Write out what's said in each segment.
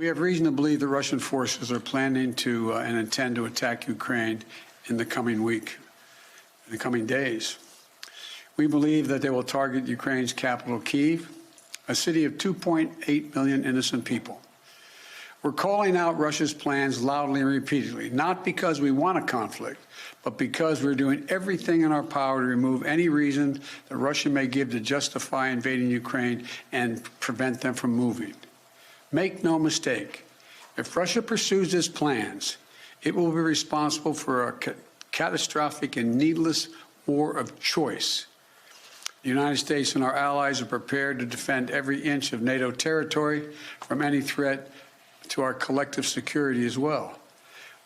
We have reason to believe the Russian forces are planning to and intend to attack Ukraine in the coming week, in the coming days. We believe that they will target Ukraine's capital, Kyiv, a city of 2.8 million innocent people. We're calling out Russia's plans loudly and repeatedly, not because we want a conflict, but because we're doing everything in our power to remove any reason that Russia may give to justify invading Ukraine and prevent them from moving. Make no mistake, if Russia pursues its plans, it will be responsible for a catastrophic and needless war of choice. The United States and our allies are prepared to defend every inch of NATO territory from any threat to our collective security as well.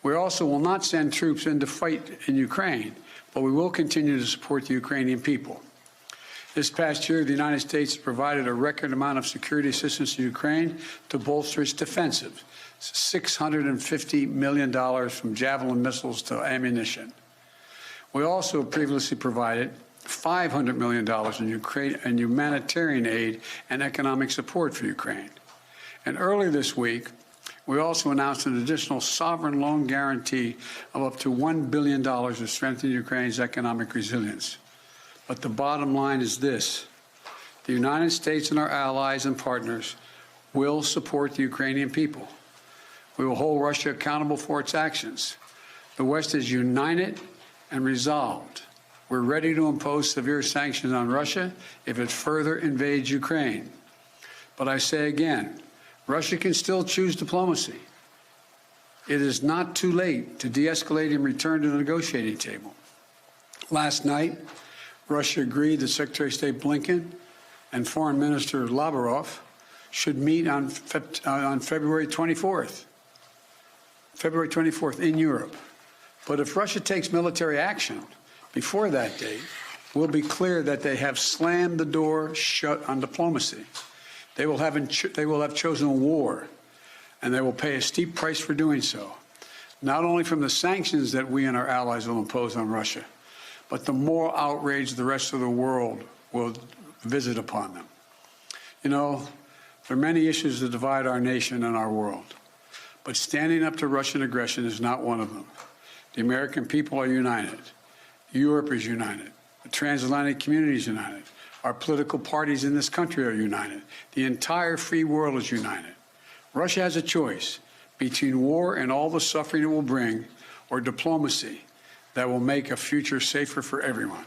We also will not send troops in to fight in Ukraine, but we will continue to support the Ukrainian people. This past year, the United States provided a record amount of security assistance to Ukraine to bolster its defensive, $650 million from Javelin missiles to ammunition. We also previously provided $500 million in humanitarian aid and economic support for Ukraine. And earlier this week, we also announced an additional sovereign loan guarantee of up to $1 billion to strengthen Ukraine's economic resilience. But the bottom line is this: the United States and our allies and partners will support the Ukrainian people. We will hold Russia accountable for its actions. The West is united and resolved. We're ready to impose severe sanctions on Russia if it further invades Ukraine. But I say again, Russia can still choose diplomacy. It is not too late to de-escalate and return to the negotiating table. Last night, Russia agreed that Secretary of State Blinken and Foreign Minister Lavrov should meet on February 24th in Europe. But if Russia takes military action before that date, we'll be clear that they have slammed the door shut on diplomacy. They will have chosen war, and they will pay a steep price for doing so, not only from the sanctions that we and our allies will impose on Russia, but the moral outrage the rest of the world will visit upon them. You know, there are many issues that divide our nation and our world, but standing up to Russian aggression is not one of them. The American people are united. Europe is united. The transatlantic community is united. Our political parties in this country are united. The entire free world is united. Russia has a choice between war and all the suffering it will bring, or diplomacy that will make a future safer for everyone.